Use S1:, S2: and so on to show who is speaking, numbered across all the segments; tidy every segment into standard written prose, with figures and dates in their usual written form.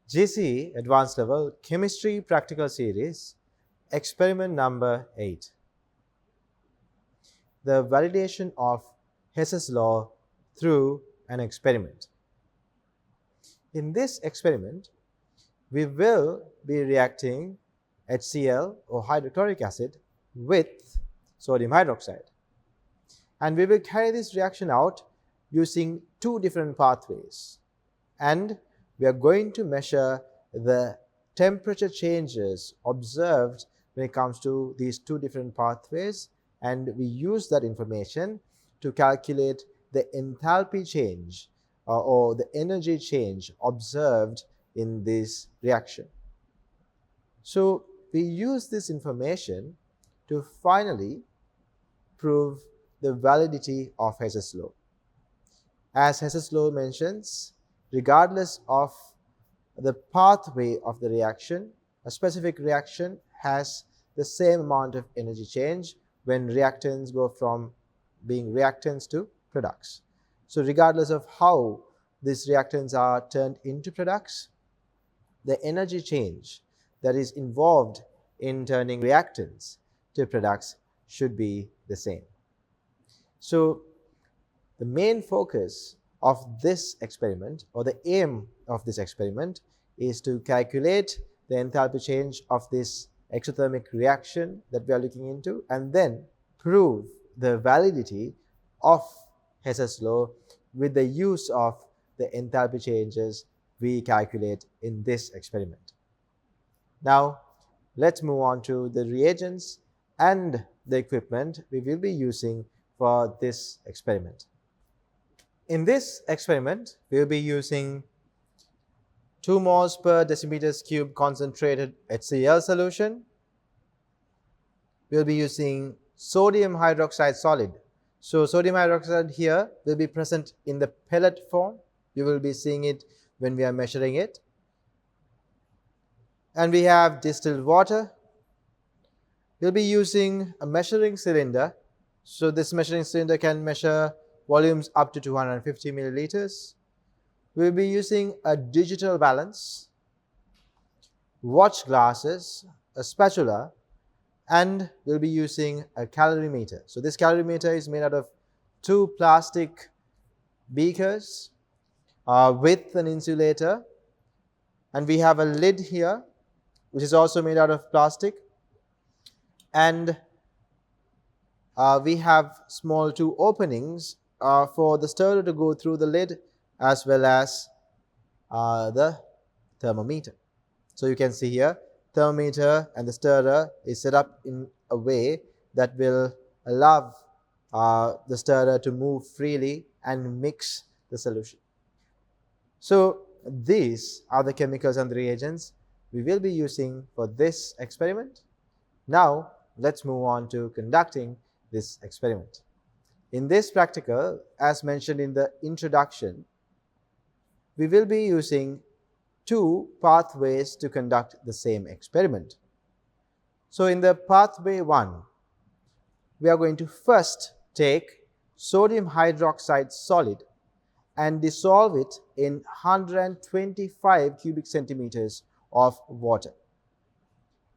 S1: GCE Advanced Level Chemistry Practical Series, Experiment number 8. The validation of Hess's law through an experiment. In this experiment, we will be reacting HCl or hydrochloric acid with sodium hydroxide. And we will carry this reaction out using two different pathways. And we are going to measure the temperature changes observed when it comes to these two different pathways, and we use that information to calculate the enthalpy change or the energy change observed in this reaction. So we use this information to finally prove the validity of Hess's law. As Hess's law mentions, regardless of the pathway of the reaction, a specific reaction has the same amount of energy change when reactants go from being reactants to products. So regardless of how these reactants are turned into products, the energy change that is involved in turning reactants to products should be the same. So the main focus of this experiment, or the aim of this experiment, is to calculate the enthalpy change of this exothermic reaction that we are looking into, and then prove the validity of Hess's law with the use of the enthalpy changes we calculate in this experiment. Now, let's move on to the reagents and the equipment we will be using for this experiment. In this experiment, we will be using 2 moles per decimeters cube concentrated HCl solution. We will be using sodium hydroxide solid. So sodium hydroxide here will be present in the pellet form. You will be seeing it when we are measuring it. And we have distilled water. We'll be using a measuring cylinder. So this measuring cylinder can measure volumes up to 250 milliliters. We'll be using a digital balance, watch glasses, a spatula, and we'll be using a calorimeter. So this calorimeter is made out of 2 plastic beakers with an insulator, and we have a lid here which is also made out of plastic, and we have small 2 openings for the stirrer to go through the lid, as well as the thermometer. So you can see here, thermometer and the stirrer is set up in a way that will allow the stirrer to move freely and mix the solution. So these are the chemicals and the reagents we will be using for this experiment. Now let's move on to conducting this experiment. In this practical, as mentioned in the introduction, we will be using 2 pathways to conduct the same experiment. So in the pathway 1, we are going to first take sodium hydroxide solid and dissolve it in 125 cubic centimeters of water.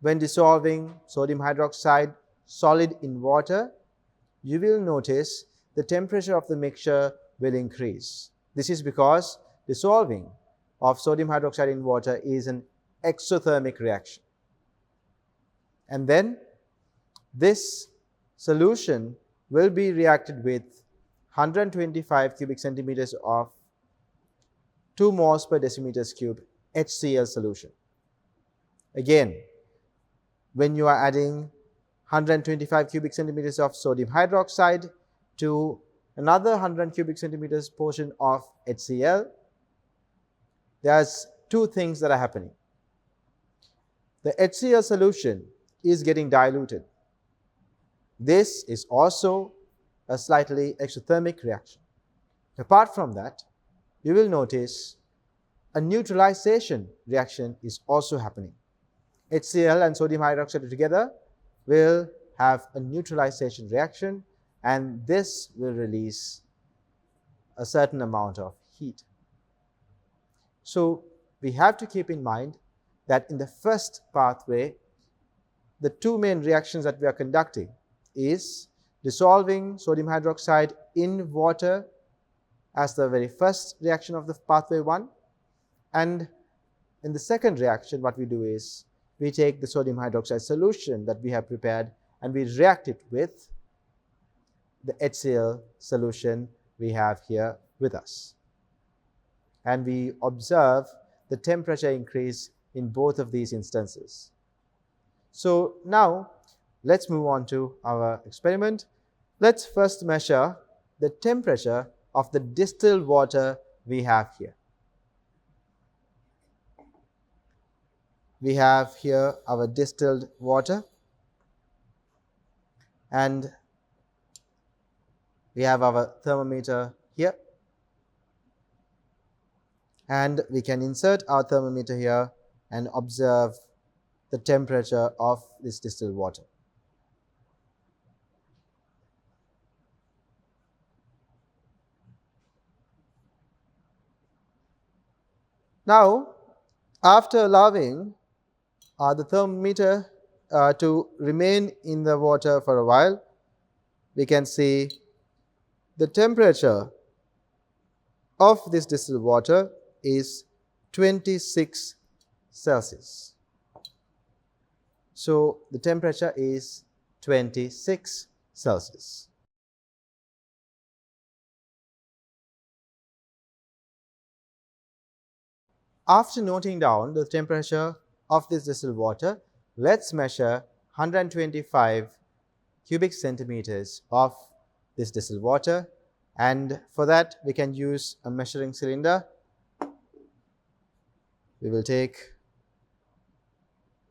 S1: When dissolving sodium hydroxide solid in water, you will notice the temperature of the mixture will increase. This is because dissolving of sodium hydroxide in water is an exothermic reaction. And then this solution will be reacted with 125 cubic centimeters of 2 moles per decimeters cube HCl solution. Again, when you are adding 125 cubic centimeters of sodium hydroxide to another 100 cubic centimeters portion of HCl, there's 2 things that are happening. The HCl solution is getting diluted. This is also a slightly exothermic reaction. Apart from that, you will notice a neutralization reaction is also happening. HCl and sodium hydroxide together will have a neutralization reaction, and this will release a certain amount of heat. So we have to keep in mind that in the first pathway, the two main reactions that we are conducting is dissolving sodium hydroxide in water as the very first reaction of the pathway 1, and in the second reaction what we do is we take the sodium hydroxide solution that we have prepared and we react it with the HCl solution we have here with us, and we observe the temperature increase in both of these instances. So now let's move on to our experiment. Let's first measure the temperature of the distilled water we have here. We have here our distilled water, and we have our thermometer here, and we can insert our thermometer here and observe the temperature of this distilled water. Now, after allowing the thermometer to remain in the water for a while, we can see the temperature of this distilled water is 26 Celsius. So the temperature is 26 Celsius. After noting down the temperature of this distilled water, let's measure 125 cubic centimeters of this distilled water, and for that we can use a measuring cylinder. We will take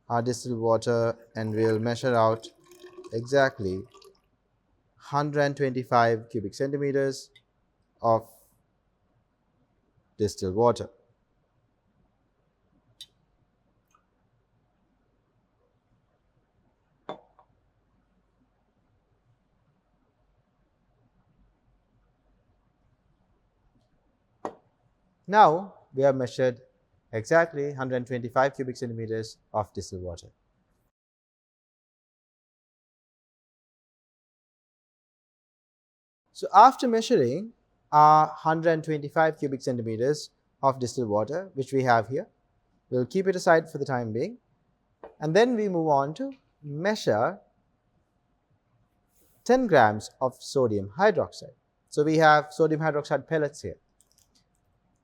S1: our distilled water and we will measure out exactly 125 cubic centimeters of distilled water. Now we have measured exactly 125 cubic centimeters of distilled water. So after measuring our 125 cubic centimeters of distilled water, which we have here, we'll keep it aside for the time being, and then we move on to measure 10 grams of sodium hydroxide. So we have sodium hydroxide pellets here.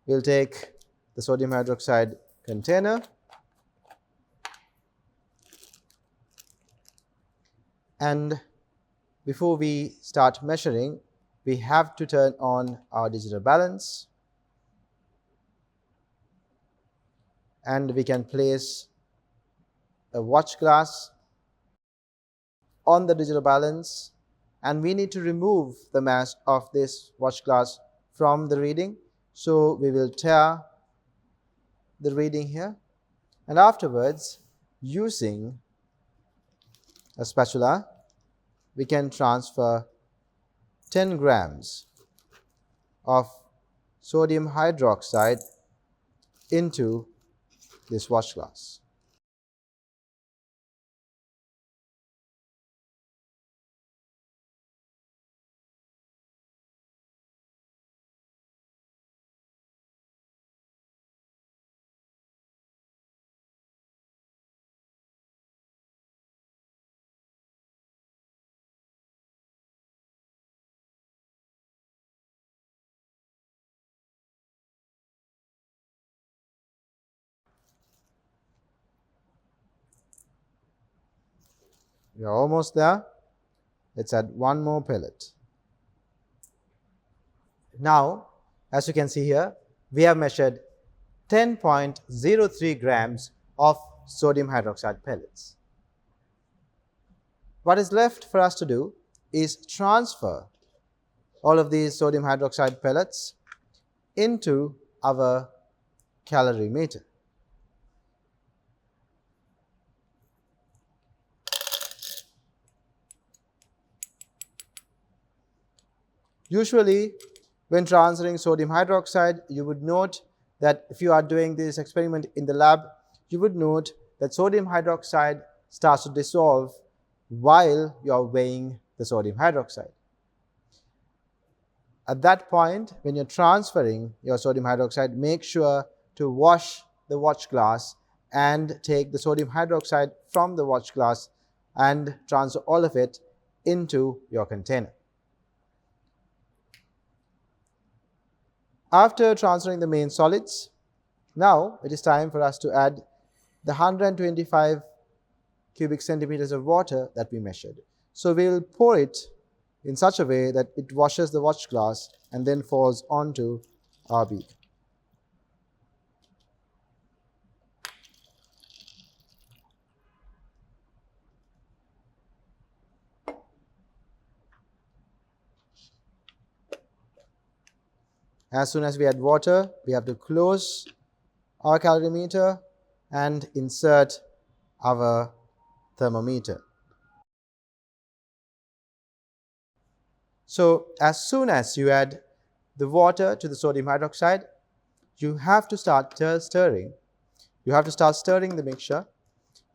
S1: We'll take the sodium hydroxide container and before we start measuring, we have to turn on our digital balance, and we can place a watch glass on the digital balance, and we need to remove the mass of this watch glass from the reading. So we will tear the reading here, and afterwards, using a spatula, we can transfer 10 grams of sodium hydroxide into this watch glass. We are almost there. Let's add one more pellet. Now, as you can see here, we have measured 10.03 grams of sodium hydroxide pellets. What is left for us to do is transfer all of these sodium hydroxide pellets into our calorimeter. Usually, when transferring sodium hydroxide, you would note that if you are doing this experiment in the lab, you would note that sodium hydroxide starts to dissolve while you are weighing the sodium hydroxide. At that point, when you're transferring your sodium hydroxide, make sure to wash the watch glass and take the sodium hydroxide from the watch glass and transfer all of it into your container. After transferring the main solids, now it is time for us to add the 125 cubic centimeters of water that we measured. So we will pour it in such a way that it washes the watch glass and then falls onto our bead. As soon as we add water, we have to close our calorimeter and insert our thermometer. So as soon as you add the water to the sodium hydroxide, you have to start stirring. You have to start stirring the mixture,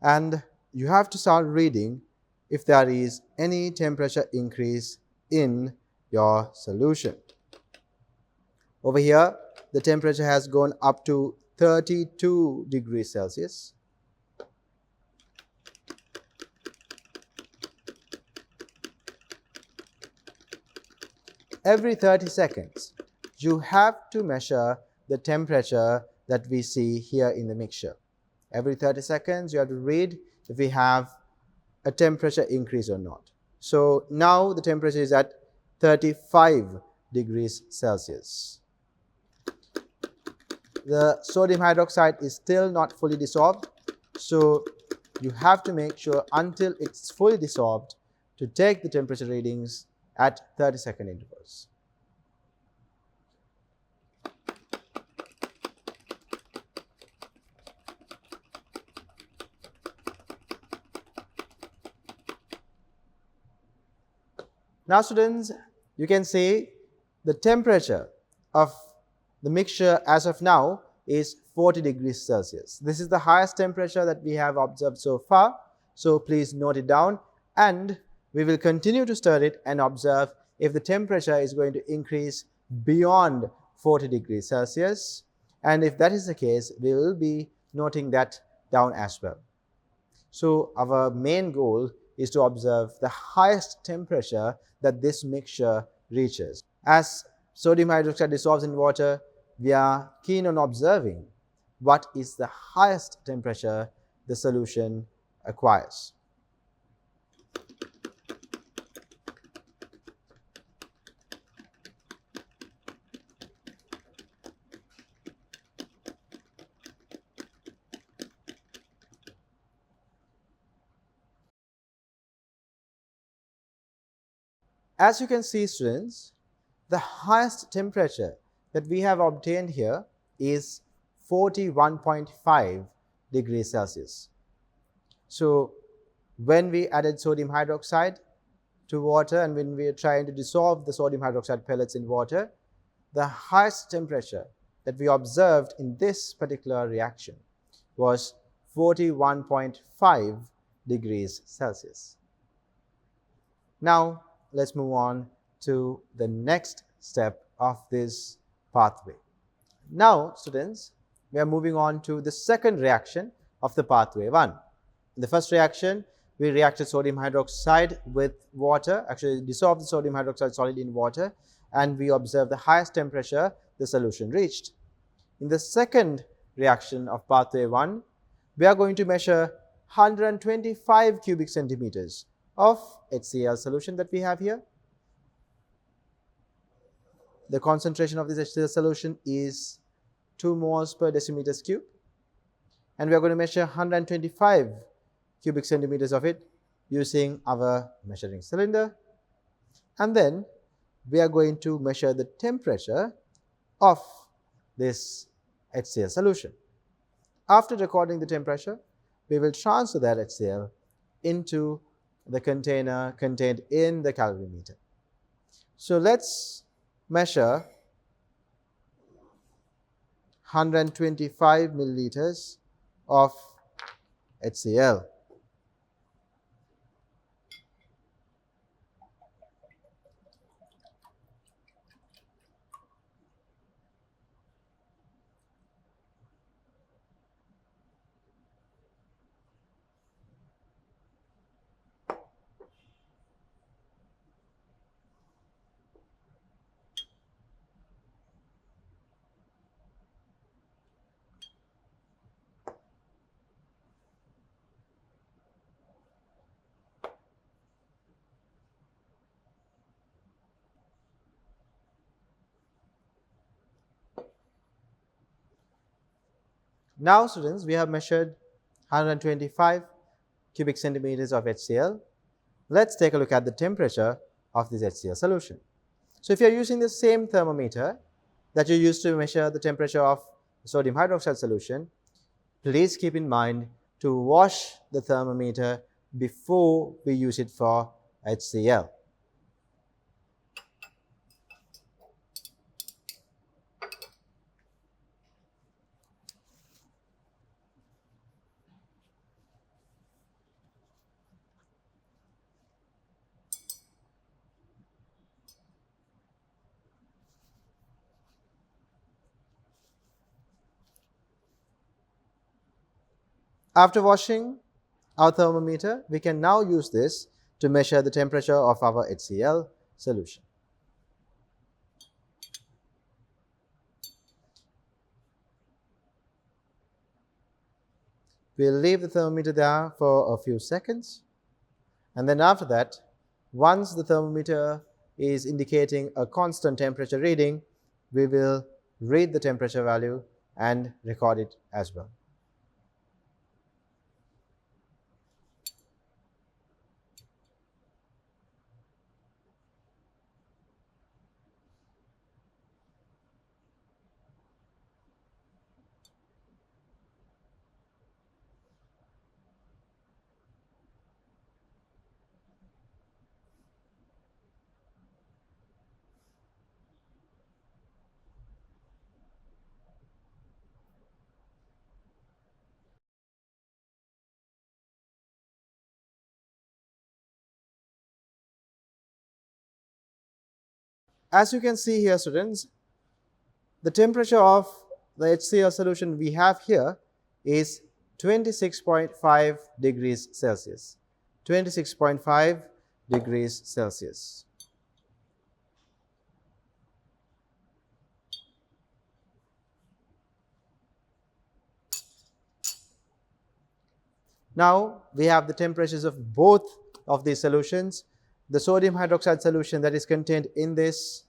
S1: and you have to start reading if there is any temperature increase in your solution. Over here, the temperature has gone up to 32 degrees Celsius. Every 30 seconds, you have to measure the temperature that we see here in the mixture. Every 30 seconds, you have to read if we have a temperature increase or not. So now the temperature is at 35 degrees Celsius. The sodium hydroxide is still not fully dissolved, so you have to make sure until it's fully dissolved to take the temperature readings at 30-second intervals. Now students, you can see the temperature of the mixture as of now is 40 degrees Celsius. This is the highest temperature that we have observed so far, so please note it down, and we will continue to stir it and observe if the temperature is going to increase beyond 40 degrees Celsius, and if that is the case, we will be noting that down as well. So our main goal is to observe the highest temperature that this mixture reaches. As sodium hydroxide dissolves in water, we are keen on observing what is the highest temperature the solution acquires. As you can see, students, the highest temperature that we have obtained here is 41.5 degrees Celsius. So when we added sodium hydroxide to water and when we are trying to dissolve the sodium hydroxide pellets in water, the highest temperature that we observed in this particular reaction was 41.5 degrees Celsius. Now let's move on to the next step of this pathway. Now students, we are moving on to the second reaction of the pathway 1. In the first reaction, we reacted sodium hydroxide with water, actually dissolved the sodium hydroxide solid in water, and we observed the highest temperature the solution reached. In the second reaction of pathway 1, we are going to measure 125 cubic centimeters of HCl solution that we have here. The concentration of this HCl solution is 2 moles per decimeters cube, and we are going to measure 125 cubic centimeters of it using our measuring cylinder, and then we are going to measure the temperature of this HCl solution. After recording the temperature, we will transfer that HCl into the container contained in the calorimeter. So let's measure 125 milliliters of HCl. Now students, we have measured 125 cubic centimeters of HCl. Let's take a look at the temperature of this HCl solution. So if you are using the same thermometer that you used to measure the temperature of sodium hydroxide solution, please keep in mind to wash the thermometer before we use it for HCl. After washing our thermometer, we can now use this to measure the temperature of our HCl solution. We'll leave the thermometer there for a few seconds, and then after that, once the thermometer is indicating a constant temperature reading, we will read the temperature value and record it as well. As you can see here, students, the temperature of the HCl solution we have here is 26.5 degrees Celsius. 26.5 degrees Celsius. Now we have the temperatures of both of these solutions. The sodium hydroxide solution that is contained in this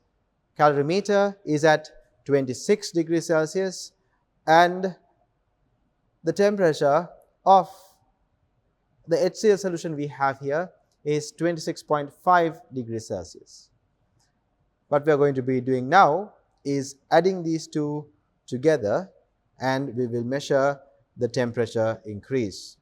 S1: calorimeter is at 26 degrees Celsius, and the temperature of the HCl solution we have here is 26.5 degrees Celsius. What we are going to be doing now is adding these two together, and we will measure the temperature increase.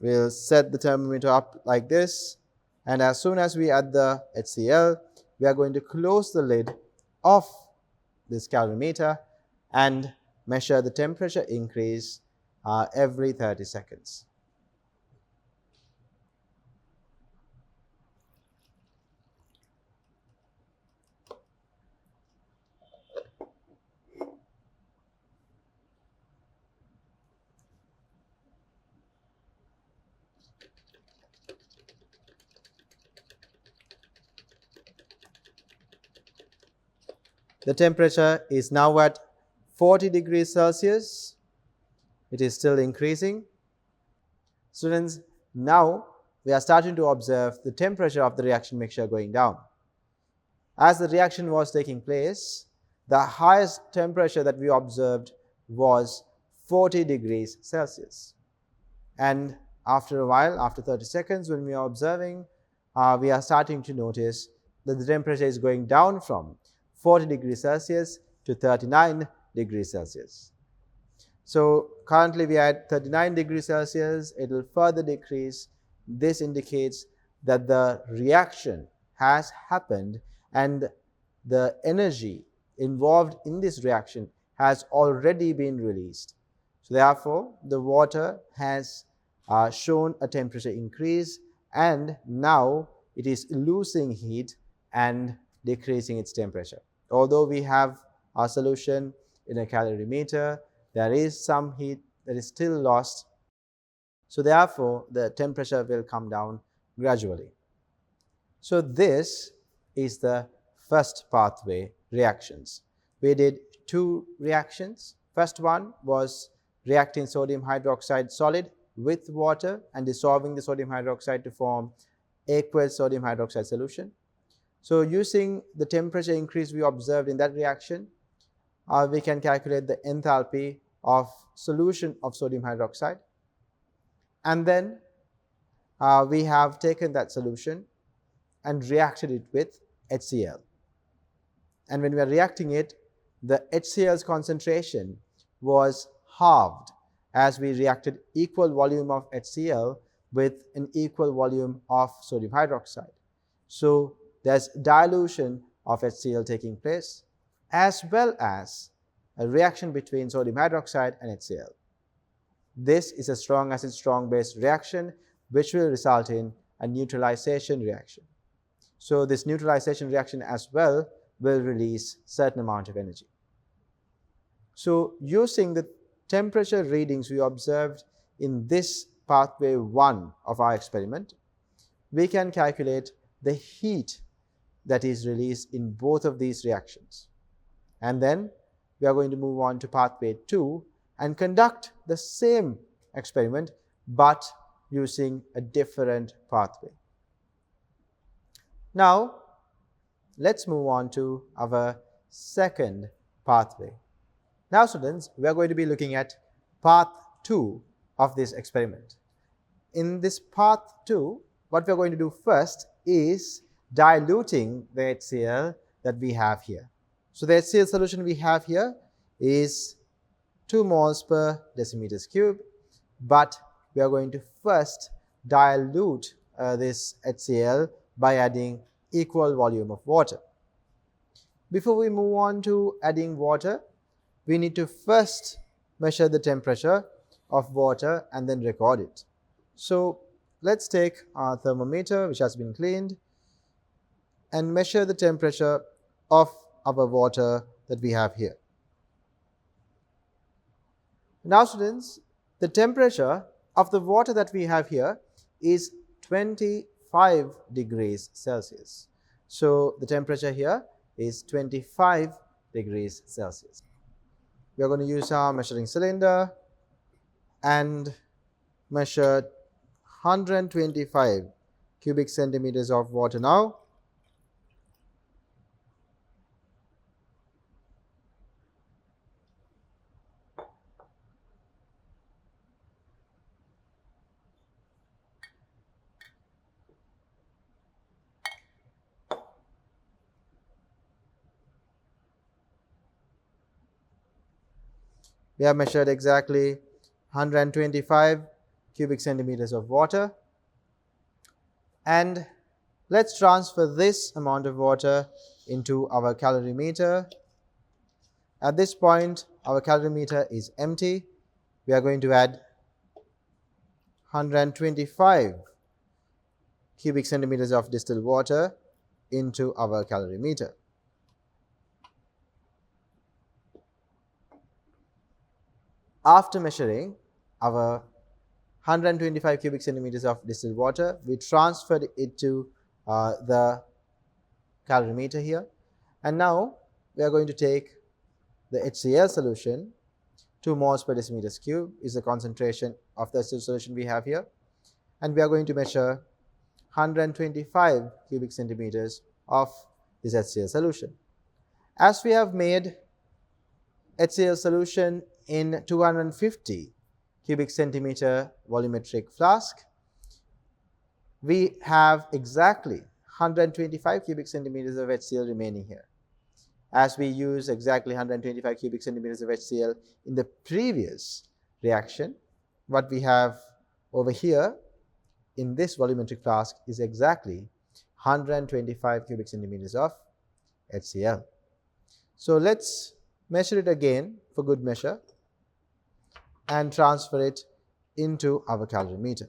S1: We'll set the thermometer up like this, and as soon as we add the HCl, we are going to close the lid of this calorimeter and measure the temperature increase every 30 seconds. The temperature is now at 40 degrees Celsius. It is still increasing. Students, now we are starting to observe the temperature of the reaction mixture going down. As the reaction was taking place, the highest temperature that we observed was 40 degrees Celsius. And after a while, after 30 seconds, when we are observing, we are starting to notice that the temperature is going down from 40 degrees Celsius to 39 degrees Celsius. So currently we are at 39 degrees Celsius. It will further decrease. This indicates that the reaction has happened, and the energy involved in this reaction has already been released. So therefore, the water has shown a temperature increase, and now it is losing heat and decreasing its temperature. Although we have our solution in a calorimeter, there is some heat that is still lost. So therefore, the temperature will come down gradually. So this is the first pathway reactions. We did two reactions. First one was reacting sodium hydroxide solid with water and dissolving the sodium hydroxide to form aqueous sodium hydroxide solution. So using the temperature increase we observed in that reaction, we can calculate the enthalpy of solution of sodium hydroxide. And then we have taken that solution and reacted it with HCl. And when we are reacting it, the HCl's concentration was halved as we reacted equal volume of HCl with an equal volume of sodium hydroxide. So there's dilution of HCl taking place, as well as a reaction between sodium hydroxide and HCl. This is a strong acid strong base reaction which will result in a neutralization reaction. So this neutralization reaction as well will release certain amount of energy. So using the temperature readings we observed in this pathway 1 of our experiment, we can calculate the heat that is released in both of these reactions. And then we are going to move on to pathway 2 and conduct the same experiment but using a different pathway. Now, let's move on to our second pathway. Now, students, we are going to be looking at path 2 of this experiment. In this path 2, what we are going to do first is diluting the HCl that we have here. So the HCl solution we have here is 2 moles per decimeters cube, but we are going to first dilute this HCl by adding equal volume of water. Before we move on to adding water, we need to first measure the temperature of water and then record it. So let's take our thermometer, which has been cleaned, and measure the temperature of our water that we have here. Now, students, the temperature of the water that we have here is 25 degrees Celsius. So the temperature here is 25 degrees Celsius. We are going to use our measuring cylinder and measure 125 cubic centimeters of water now. We have measured exactly 125 cubic centimeters of water, and let's transfer this amount of water into our calorimeter. At this point, our calorimeter is empty. We are going to add 125 cubic centimeters of distilled water into our calorimeter. After measuring our 125 cubic centimeters of distilled water, we transferred it to the calorimeter here, and now we are going to take the HCl solution. 2 moles per decimeters cube is the concentration of the solution we have here, and we are going to measure 125 cubic centimeters of this HCl solution. As we have made HCl solution in 250 cubic centimeter volumetric flask, we have exactly 125 cubic centimeters of HCl remaining here. As we use exactly 125 cubic centimeters of HCl in the previous reaction, what we have over here in this volumetric flask is exactly 125 cubic centimeters of HCl. So let's measure it again for good measure and transfer it into our calorimeter.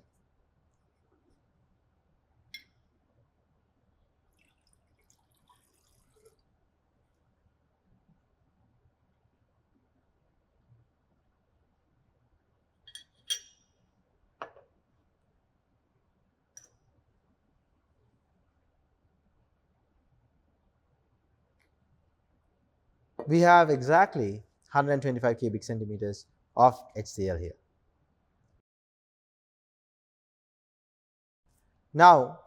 S1: We have exactly 125 cubic centimeters of HCl here. Now,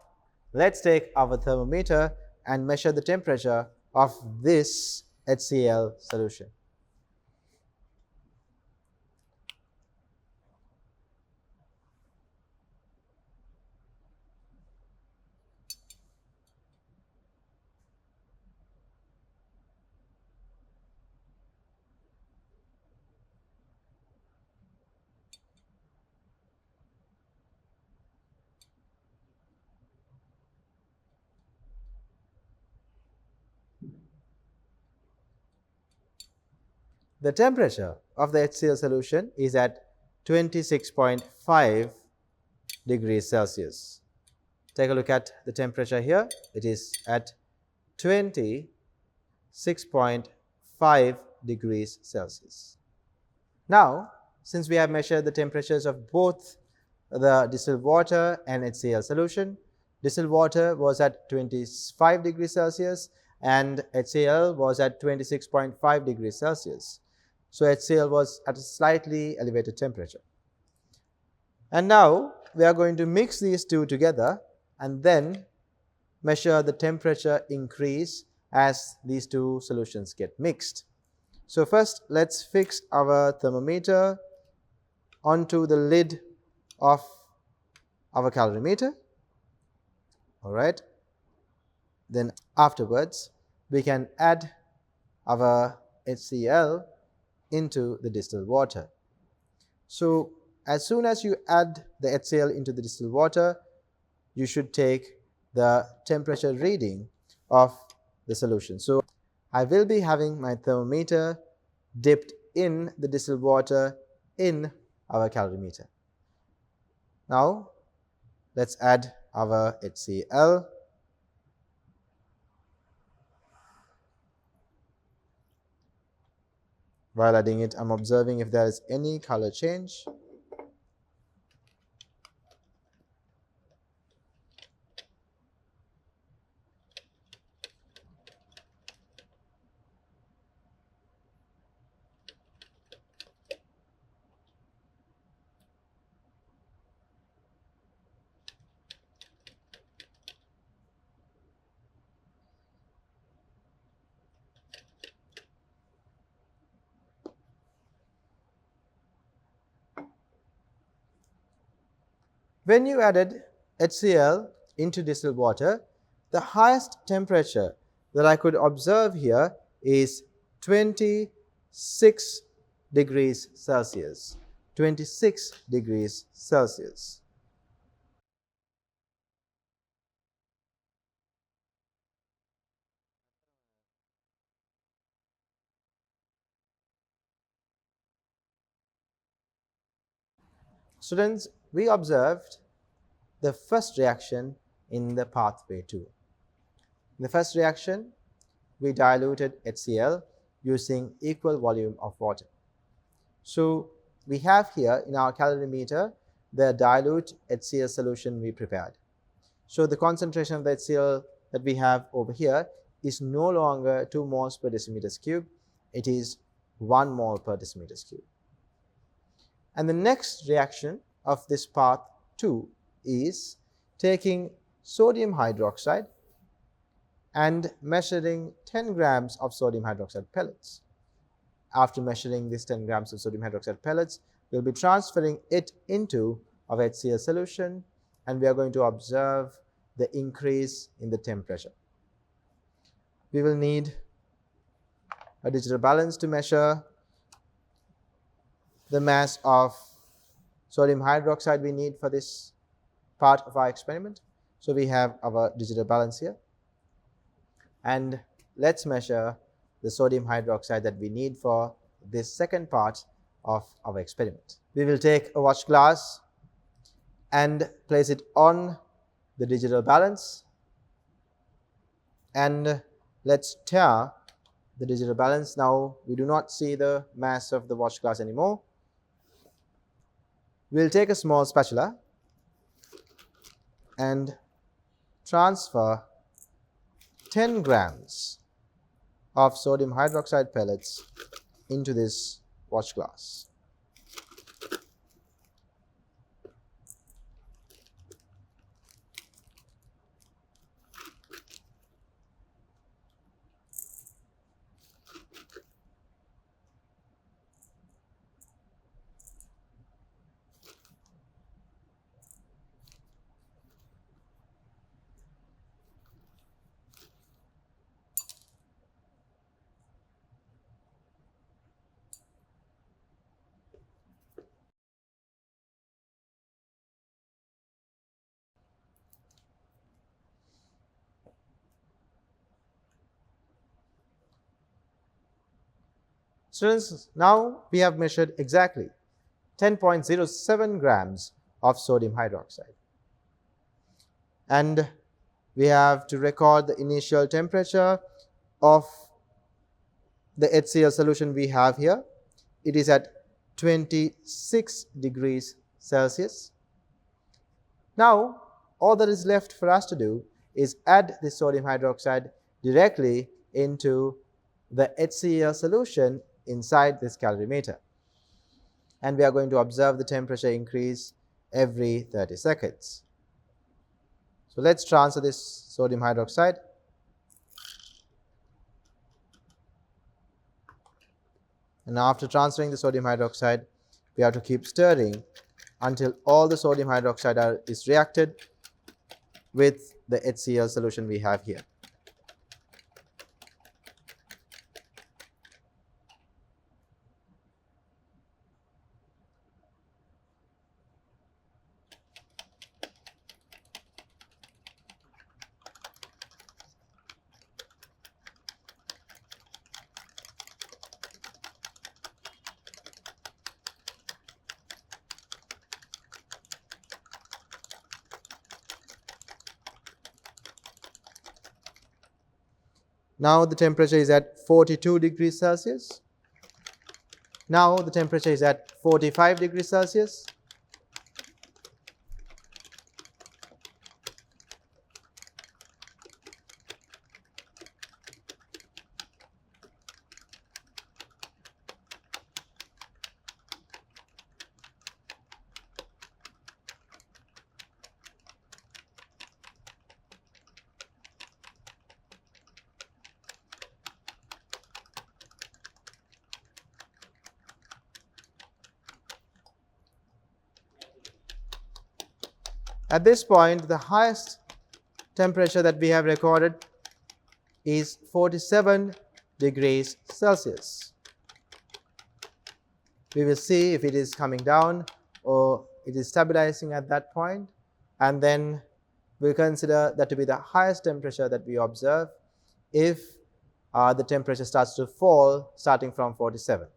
S1: let's take our thermometer and measure the temperature of this HCl solution. The temperature of the HCl solution is at 26.5 degrees Celsius. Take a look at the temperature here. It is at 26.5 degrees Celsius. Now, since we have measured the temperatures of both the distilled water and HCl solution, distilled water was at 25 degrees Celsius and HCl was at 26.5 degrees Celsius. So HCl was at a slightly elevated temperature. And now we are going to mix these two together and then measure the temperature increase as these two solutions get mixed. So first, let's fix our thermometer onto the lid of our calorimeter. All right. Then afterwards, we can add our HCl into the distilled water. So as soon as you add the HCl into the distilled water, you should take the temperature reading of the solution. So I will be having my thermometer dipped in the distilled water in our calorimeter. Now let's add our HCl. While adding it, I'm observing if there is any color change. When you added HCl into distilled water, the highest temperature that I could observe here is 26 degrees Celsius. 26 degrees Celsius. Students, we observed the first reaction in the pathway 2. In the first reaction, we diluted HCl using equal volume of water. So we have here in our calorimeter the dilute HCl solution we prepared. So the concentration of the HCl that we have over here is no longer 2 moles per decimeters cube, it is 1 mole per decimeters cube. And the next reaction of this path 2 is taking sodium hydroxide and measuring 10 grams of sodium hydroxide pellets. After measuring this 10 grams of sodium hydroxide pellets, we'll be transferring it into our HCl solution and we are going to observe the increase in the temperature. We will need a digital balance to measure the mass of sodium hydroxide we need for this part of our experiment. So we have our digital balance here and let's measure the sodium hydroxide that we need for this second part of our experiment. We will take a watch glass and place it on the digital balance, and let's tare the digital balance. Now we do not see the mass of the watch glass anymore. We'll take a small spatula and transfer 10 grams of sodium hydroxide pellets into this watch glass. Students, now we have measured exactly 10.07 grams of sodium hydroxide. And we have to record the initial temperature of the HCl solution we have here. It is at 26 degrees Celsius. Now, all that is left for us to do is add the sodium hydroxide directly into the HCl solution inside this calorimeter. And we are going to observe the temperature increase every 30 seconds. So let's transfer this sodium hydroxide. And after transferring the sodium hydroxide, we have to keep stirring until all the sodium hydroxide is reacted with the HCl solution we have here. Now the temperature is at 42 degrees Celsius. Now the temperature is at 45 degrees Celsius. At this point, the highest temperature that we have recorded is 47 degrees Celsius. We will see if it is coming down or it is stabilizing at that point, and then we'll consider that to be the highest temperature that we observe if the temperature starts to fall starting from 47.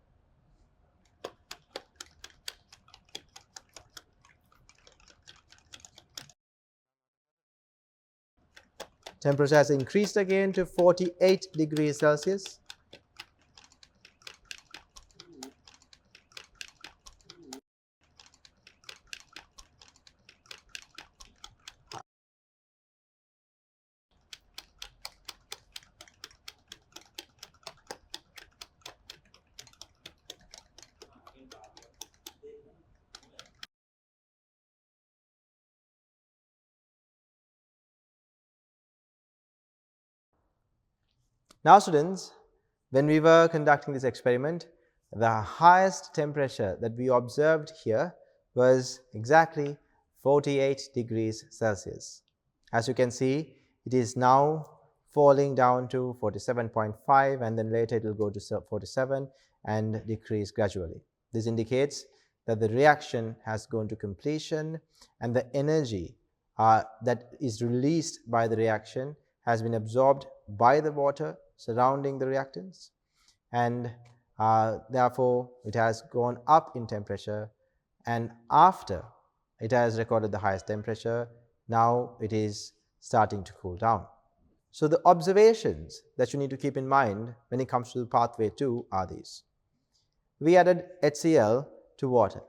S1: Temperature has increased again to 48 degrees Celsius. Now students, when we were conducting this experiment, the highest temperature that we observed here was exactly 48 degrees Celsius. As you can see, it is now falling down to 47.5, and then later it will go to 47 and decrease gradually. This indicates that the reaction has gone to completion, and the energy that is released by the reaction has been absorbed by the water surrounding the reactants, and therefore it has gone up in temperature, and after it has recorded the highest temperature, now it is starting to cool down. So the observations that you need to keep in mind when it comes to pathway 2 are these. We added HCl to water,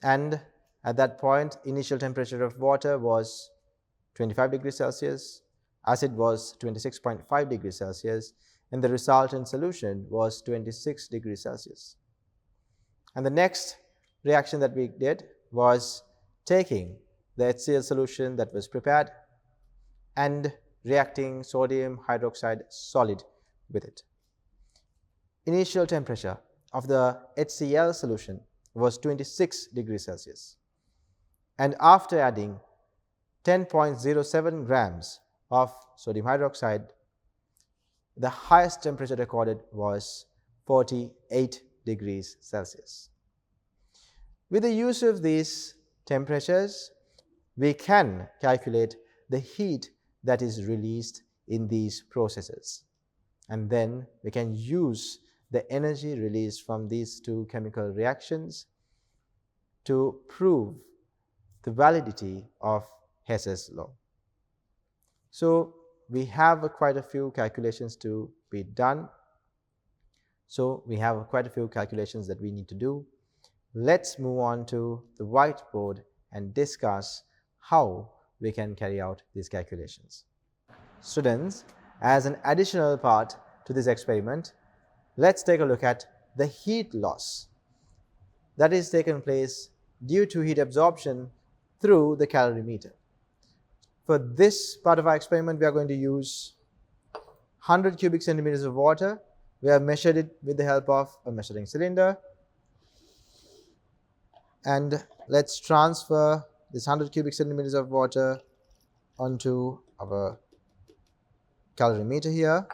S1: and at that point initial temperature of water was 25 degrees Celsius, acid was 26.5 degrees Celsius, and the resultant solution was 26 degrees Celsius. And the next reaction that we did was taking the HCl solution that was prepared and reacting sodium hydroxide solid with it. Initial temperature of the HCl solution was 26 degrees Celsius, and after adding 10.07 grams of sodium hydroxide, the highest temperature recorded was 48 degrees Celsius. With the use of these temperatures, we can calculate the heat that is released in these processes, and then we can use the energy released from these two chemical reactions to prove the validity of Hess's law. So we have quite a few calculations to be done. So we have quite a few calculations that we need to do. Let's move on to the whiteboard and discuss how we can carry out these calculations. Students, as an additional part to this experiment, let's take a look at the heat loss that is taken place due to heat absorption through the calorimeter. For this part of our experiment, we are going to use 100 cubic centimeters of water. We have measured it with the help of a measuring cylinder. And let's transfer this 100 cubic centimeters of water onto our calorimeter here.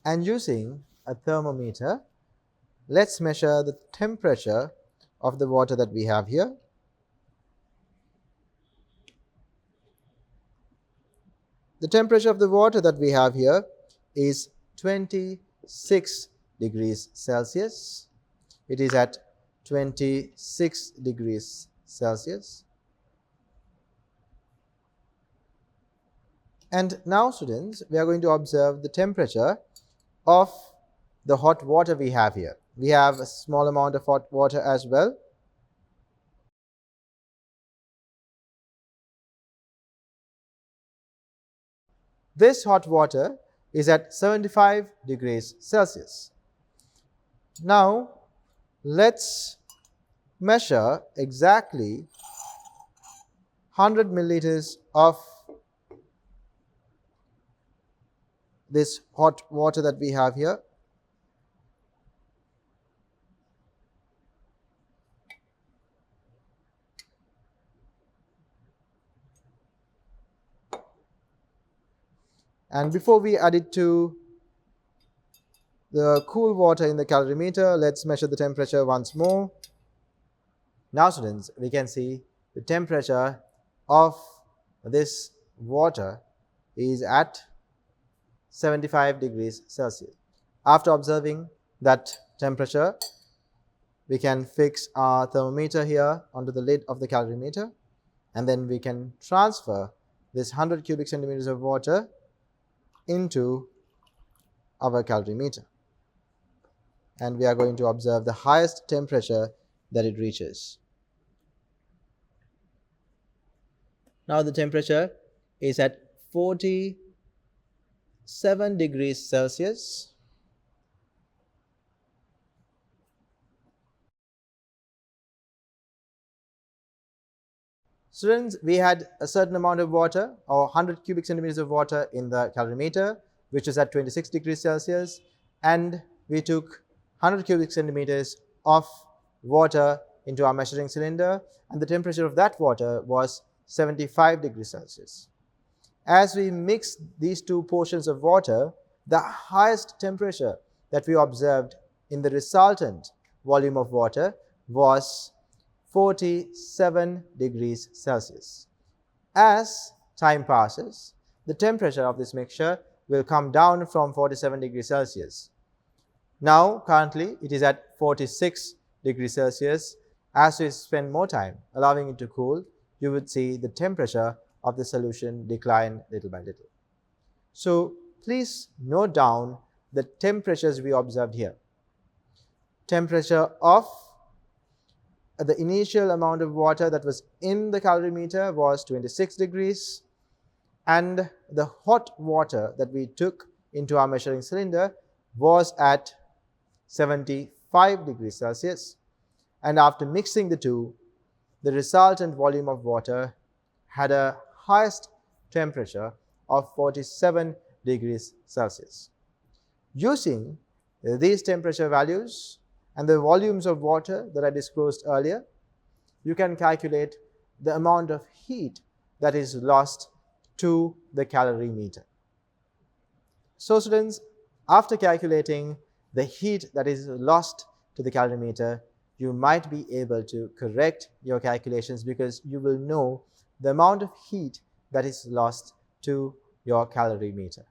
S1: And using a thermometer, let's measure the temperature of the water that we have here. The temperature of the water that we have here is 26 degrees Celsius. It is at 26 degrees Celsius. And now, students, we are going to observe the temperature of the hot water we have here. We have a small amount of hot water as well. This hot water is at 75 degrees Celsius. Now, let's measure exactly 100 milliliters of this hot water that we have here. And before we add it to the cool water in the calorimeter, let's measure the temperature once more. Now, students, we can see the temperature of this water is at 75 degrees Celsius. After observing that temperature, we can fix our thermometer here onto the lid of the calorimeter, and then we can transfer this 100 cubic centimeters of water into our calorimeter, and we are going to observe the highest temperature that it reaches. Now the temperature is at 47 degrees Celsius. Students, we had a certain amount of water, or 100 cubic centimeters of water in the calorimeter, which is at 26 degrees Celsius, and we took 100 cubic centimeters of water into our measuring cylinder, and the temperature of that water was 75 degrees Celsius. As we mixed these two portions of water, the highest temperature that we observed in the resultant volume of water was 47 degrees Celsius. As time passes, the temperature of this mixture will come down from 47 degrees Celsius. Now, currently, it is at 46 degrees Celsius. As we spend more time allowing it to cool, you would see the temperature of the solution decline little by little. So, please note down the temperatures we observed here. Temperature of the initial amount of water that was in the calorimeter was 26 degrees, and the hot water that we took into our measuring cylinder was at 75 degrees Celsius, and after mixing the two, the resultant volume of water had a highest temperature of 47 degrees Celsius. Using these temperature values and the volumes of water that I disclosed earlier, you can calculate the amount of heat that is lost to the calorimeter. So students, after calculating the heat that is lost to the calorimeter, you might be able to correct your calculations because you will know the amount of heat that is lost to your calorimeter.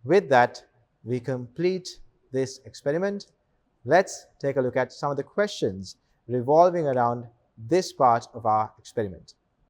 S1: With that, we complete this experiment. Let's take a look at some of the questions revolving around this part of our experiment.